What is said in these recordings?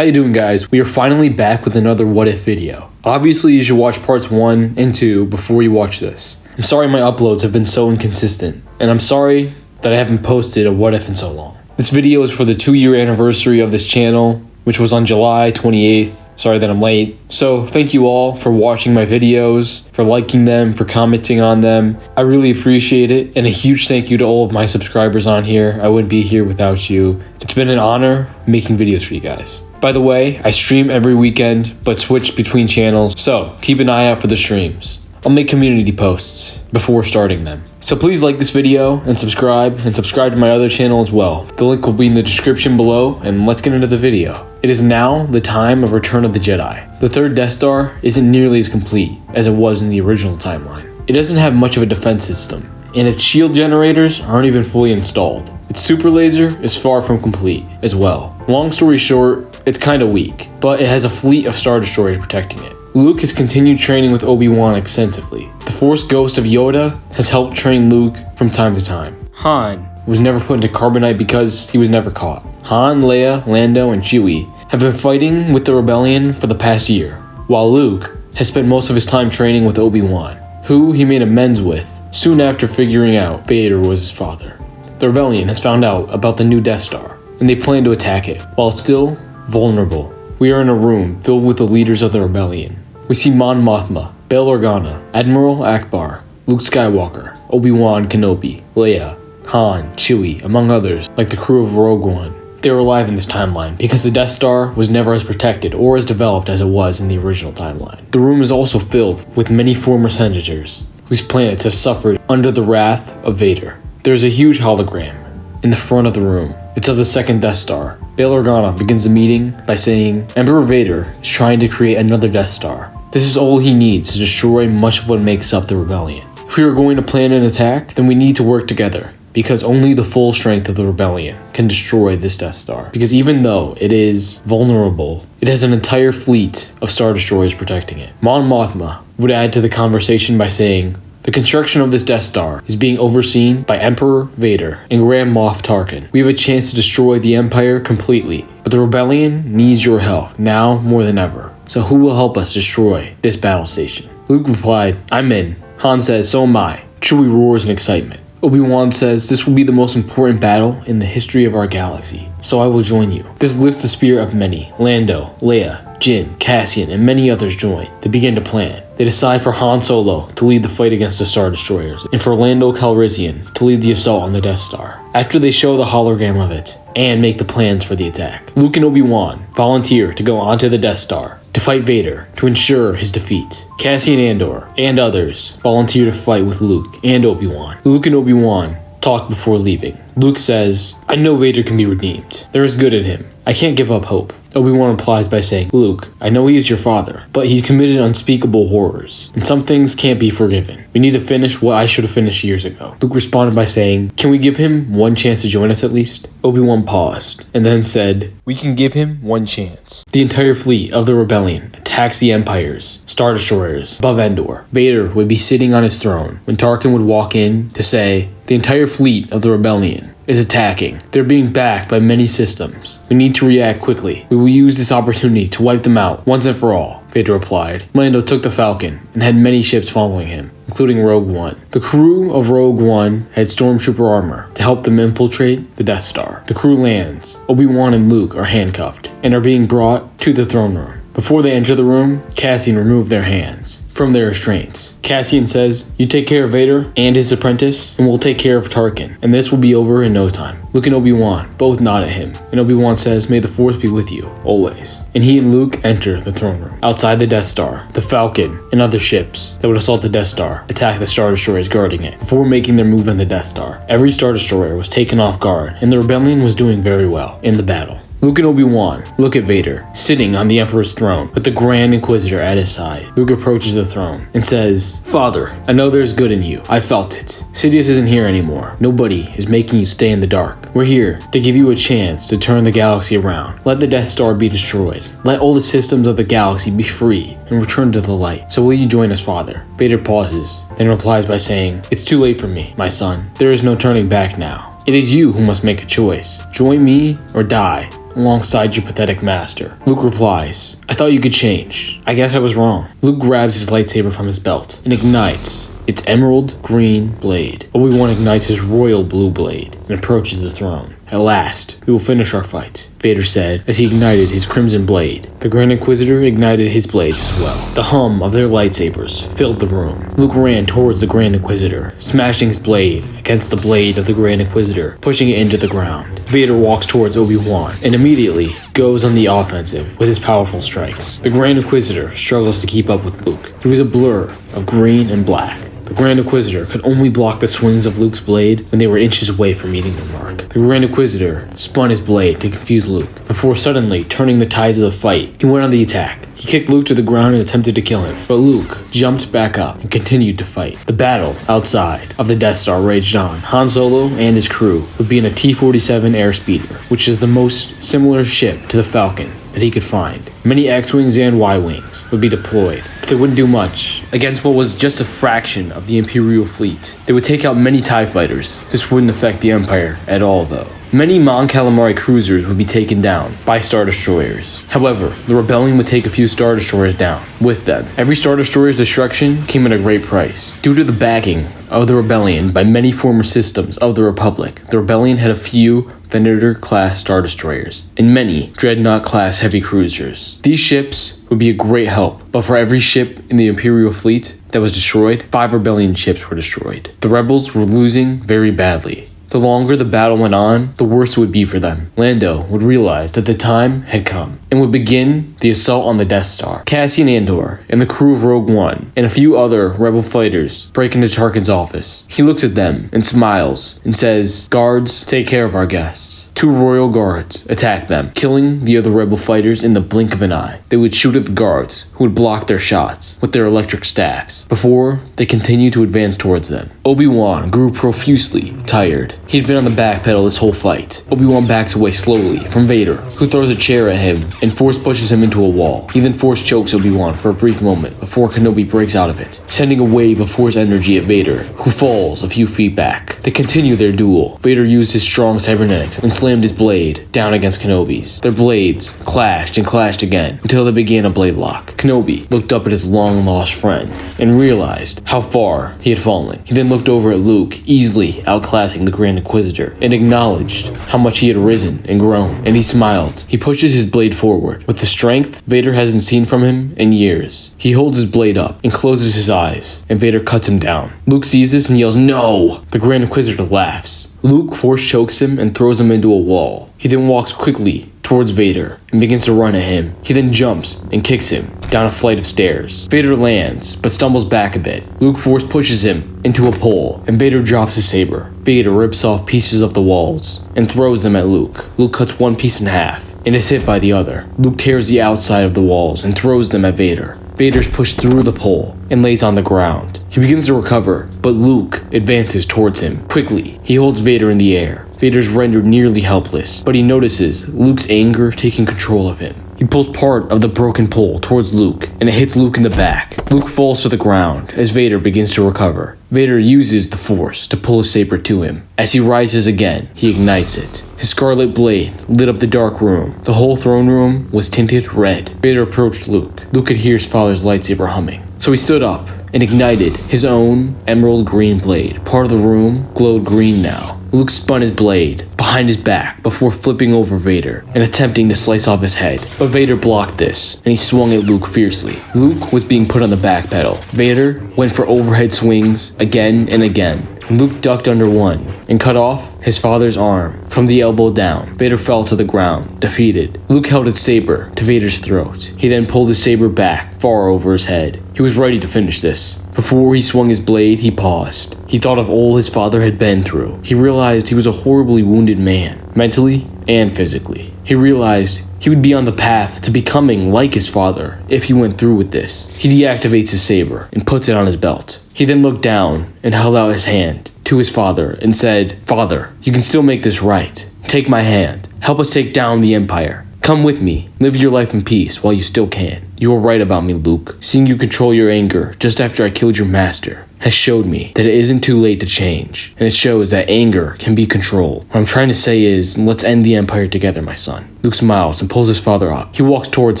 How you doing, guys? We are finally back with another What If video. Obviously, you should watch parts 1 and 2 before you watch this. I'm sorry my uploads have been so inconsistent, and I'm sorry that I haven't posted a What If in so long. This video is for the 2-year anniversary of this channel, which was on July 28th. Sorry that I'm late. So thank you all for watching my videos, for liking them, for commenting on them. I really appreciate it, and a huge thank you to all of my subscribers on here. I wouldn't be here without you. It's been an honor making videos for you guys. By the way, I stream every weekend, but switch between channels, so keep an eye out for the streams. I'll make community posts before starting them. So please like this video and subscribe to my other channel as well. The link will be in the description below, and let's get into the video. It is now the time of Return of the Jedi. The third Death Star isn't nearly as complete as it was in the original timeline. It doesn't have much of a defense system, and its shield generators aren't even fully installed. Its super laser is far from complete as well. Long story short, it's kinda weak, but it has a fleet of Star Destroyers protecting it. Luke has continued training with Obi-Wan extensively. The Force ghost of Yoda has helped train Luke from time to time. Han was never put into carbonite because he was never caught. Han, Leia, Lando, and Chewie have been fighting with the rebellion for the past year, while Luke has spent most of his time training with Obi-Wan, who he made amends with soon after figuring out Vader was his father. The rebellion has found out about the new Death Star, and they plan to attack it, while still vulnerable. We are in a room filled with the leaders of the rebellion. We see Mon Mothma, Bail Organa, Admiral Akbar, Luke Skywalker, Obi-Wan Kenobi, Leia, Han, Chewie, among others, like the crew of Rogue One. They were alive in this timeline because the Death Star was never as protected or as developed as it was in the original timeline. The room is also filled with many former senators whose planets have suffered under the wrath of Vader. There is a huge hologram in the front of the room. It's of the second Death Star. Bail Organa begins the meeting by saying Emperor Vader is trying to create another Death Star. This is all he needs to destroy much of what makes up the rebellion. If we are going to plan an attack, then we need to work together, because only the full strength of the rebellion can destroy this Death Star. Because even though it is vulnerable, it has an entire fleet of Star Destroyers protecting it. Mon Mothma would add to the conversation by saying, the construction of this Death Star is being overseen by Emperor Vader and Grand Moff Tarkin. We have a chance to destroy the Empire completely, but the rebellion needs your help now more than ever. So who will help us destroy this battle station? Luke replied, I'm in. Han says, so am I. Chewie roars in excitement. Obi-Wan says, this will be the most important battle in the history of our galaxy, so I will join you. This lifts the spirit of many. Lando, Leia, Jin, Cassian, and many others join. They begin to plan. They decide for Han Solo to lead the fight against the Star Destroyers, and for Lando Calrissian to lead the assault on the Death Star. After they show the hologram of it, and make the plans for the attack, Luke and Obi-Wan volunteer to go onto the Death Star to fight Vader to ensure his defeat. Cassian Andor and others volunteer to fight with Luke and Obi-Wan. Luke and Obi-Wan talk before leaving. Luke says, I know Vader can be redeemed. There is good in him. I can't give up hope. Obi-Wan replies by saying, Luke, I know he is your father, but he's committed unspeakable horrors, and some things can't be forgiven. We need to finish what I should have finished years ago. Luke responded by saying, can we give him one chance to join us at least? Obi-Wan paused, and then said, we can give him one chance. The entire fleet of the rebellion attacks the Empire's Star Destroyers above Endor. Vader would be sitting on his throne when Tarkin would walk in to say, the entire fleet of the rebellion is attacking. They're being backed by many systems. We need to react quickly. We will use this opportunity to wipe them out once and for all, Vader replied. Lando took the Falcon and had many ships following him, including Rogue One. The crew of Rogue One had stormtrooper armor to help them infiltrate the Death Star. The crew lands. Obi-Wan and Luke are handcuffed and are being brought to the throne room. Before they enter the room, Cassian removed their hands from their restraints. Cassian says, you take care of Vader and his apprentice, and we'll take care of Tarkin, and this will be over in no time. Luke and Obi-Wan both nod at him, and Obi-Wan says, may the Force be with you, always. And he and Luke enter the throne room. Outside the Death Star, the Falcon and other ships that would assault the Death Star attack the Star Destroyers guarding it before making their move on the Death Star. Every Star Destroyer was taken off guard, and the rebellion was doing very well in the battle. Luke and Obi-Wan look at Vader, sitting on the Emperor's throne with the Grand Inquisitor at his side. Luke approaches the throne and says, Father, I know there's good in you. I felt it. Sidious isn't here anymore. Nobody is making you stay in the dark. We're here to give you a chance to turn the galaxy around. Let the Death Star be destroyed. Let all the systems of the galaxy be free and return to the light. So will you join us, Father? Vader pauses, then replies by saying, it's too late for me, my son. There is no turning back now. It is you who must make a choice. Join me or die. alongside your pathetic master. Luke replies, I thought you could change. I guess I was wrong. Luke grabs his lightsaber from his belt and ignites its emerald green blade. Obi-Wan ignites his royal blue blade and approaches the throne. At last, we will finish our fight, Vader said as he ignited his crimson blade. The Grand Inquisitor ignited his blades as well. The hum of their lightsabers filled the room. Luke ran towards the Grand Inquisitor, smashing his blade against the blade of the Grand Inquisitor, pushing it into the ground. Vader walks towards Obi-Wan and immediately goes on the offensive with his powerful strikes. The Grand Inquisitor struggles to keep up with Luke. He was a blur of green and black. The Grand Inquisitor could only block the swings of Luke's blade when they were inches away from meeting the mark. The Grand Inquisitor spun his blade to confuse Luke, before suddenly turning the tides of the fight. He went on the attack. He kicked Luke to the ground and attempted to kill him, but Luke jumped back up and continued to fight. The battle outside of the Death Star raged on. Han Solo and his crew would be in a T-47 airspeeder, which is the most similar ship to the Falcon that he could find. Many X-Wings and Y-Wings would be deployed, but they wouldn't do much against what was just a fraction of the Imperial fleet. They would take out many TIE fighters. This wouldn't affect the Empire at all, though. Many Mon Calamari cruisers would be taken down by Star Destroyers. However, the Rebellion would take a few Star Destroyers down with them. Every Star Destroyer's destruction came at a great price. Due to the backing of the Rebellion by many former systems of the Republic, the Rebellion had a few Venator-class Star Destroyers and many Dreadnought-class heavy cruisers. These ships would be a great help, but for every ship in the Imperial fleet that was destroyed, 5 Rebellion ships were destroyed. The rebels were losing very badly. The longer the battle went on, the worse it would be for them. Lando would realize that the time had come and would begin the assault on the Death Star. Cassian Andor and the crew of Rogue One and a few other rebel fighters break into Tarkin's office. He looks at them and smiles and says, "Guards, take care of our guests." 2 royal guards attack them, killing the other rebel fighters in the blink of an eye. They would shoot at the guards, who would block their shots with their electric staffs before they continued to advance towards them. Obi-Wan grew profusely tired. He had been on the back pedal this whole fight. Obi-Wan backs away slowly from Vader, who throws a chair at him and force pushes him into a wall. He then force chokes Obi-Wan for a brief moment before Kenobi breaks out of it, sending a wave of force energy at Vader, who falls a few feet back. They continue their duel. Vader used his strong cybernetics and slammed his blade down against Kenobi's. Their blades clashed and clashed again until they began a blade lock. Kenobi looked up at his long-lost friend and realized how far he had fallen. He then looked over at Luke, easily outclassing the Grand Inquisitor, and acknowledged how much he had risen and grown, and he smiled. He pushes his blade forward with the strength Vader hasn't seen from him in years. He holds his blade up and closes his eyes, and Vader cuts him down. Luke sees this and yells, "No!" The Grand Inquisitor laughs. Luke force chokes him and throws him into a wall. He then walks quickly towards Vader and begins to run at him. He then jumps and kicks him down a flight of stairs. Vader lands, but stumbles back a bit. Luke force pushes him into a pole, and Vader drops his saber. Vader rips off pieces of the walls and throws them at Luke. Luke cuts one piece in half and is hit by the other. Luke tears the outside of the walls and throws them at Vader. Vader's pushed through the pole and lays on the ground. He begins to recover, but Luke advances towards him. Quickly, he holds Vader in the air. Vader's rendered nearly helpless, but he notices Luke's anger taking control of him. He pulls part of the broken pole towards Luke, and it hits Luke in the back. Luke falls to the ground as Vader begins to recover. Vader uses the Force to pull his saber to him. As he rises again, he ignites it. His scarlet blade lit up the dark room. The whole throne room was tinted red. Vader approached Luke. Luke could hear his father's lightsaber humming. So he stood up and ignited his own emerald green blade. Part of the room glowed green now. Luke spun his blade behind his back before flipping over Vader and attempting to slice off his head. But Vader blocked this, and he swung at Luke fiercely. Luke was being put on the back pedal. Vader went for overhead swings again and again. Luke ducked under one and cut off his father's arm from the elbow down. Vader fell to the ground, defeated. Luke held his saber to Vader's throat. He then pulled his saber back far over his head. He was ready to finish this. Before he swung his blade, he paused. He thought of all his father had been through. He realized he was a horribly wounded man, mentally and physically. He realized he would be on the path to becoming like his father if he went through with this. He deactivates his saber and puts it on his belt. He then looked down and held out his hand to his father and said, "Father, you can still make this right. Take my hand. Help us take down the Empire." Come with me. Live your life in peace while you still can. You were right about me, Luke. Seeing you control your anger just after I killed your master has showed me that it isn't too late to change, and it shows that anger can be controlled. What I'm trying to say is, let's end the Empire together, my son. Luke smiles and pulls his father up. He walks towards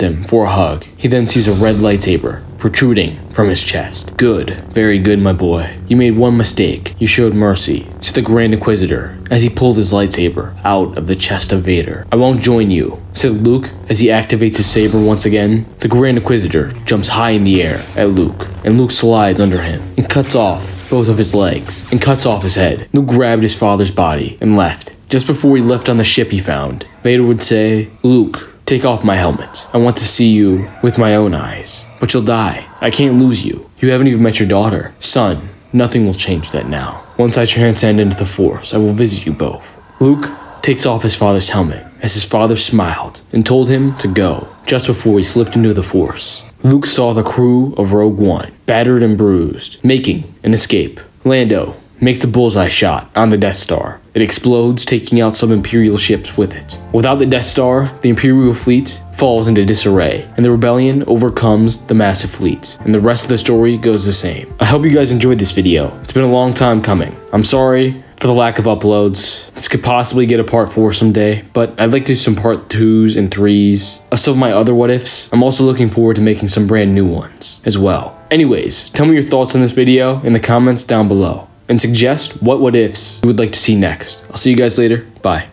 him for a hug. He then sees a red lightsaber protruding from his chest. Good, very good, my boy. You made one mistake. You showed mercy to the Grand Inquisitor as he pulled his lightsaber out of the chest of Vader. I won't join you, said Luke as he activates his saber once again. The Grand Inquisitor jumps high in the air at Luke, and Luke slides under him and cuts off both of his legs and cuts off his head. Luke grabbed his father's body and left. Just before he left on the ship he found, Vader would say, Luke, take off my helmet. I want to see you with my own eyes. But you'll die. I can't lose you. You haven't even met your daughter. Son, nothing will change that now. Once I transcend into the Force, I will visit you both. Luke takes off his father's helmet as his father smiled and told him to go just before he slipped into the Force. Luke saw the crew of Rogue One, battered and bruised, making an escape. Lando makes a bullseye shot on the Death Star. It explodes, taking out some Imperial ships with it. Without the Death Star, the Imperial fleet falls into disarray, and the rebellion overcomes the massive fleet, and the rest of the story goes the same. I hope you guys enjoyed this video. It's been a long time coming. I'm sorry for the lack of uploads. This could possibly get a part 4 someday, but I'd like to do some part 2s and 3s of some of my other what ifs. I'm also looking forward to making some brand new ones as well. Anyways, tell me your thoughts on this video in the comments down below, and suggest what ifs you would like to see next. I'll see you guys later. Bye.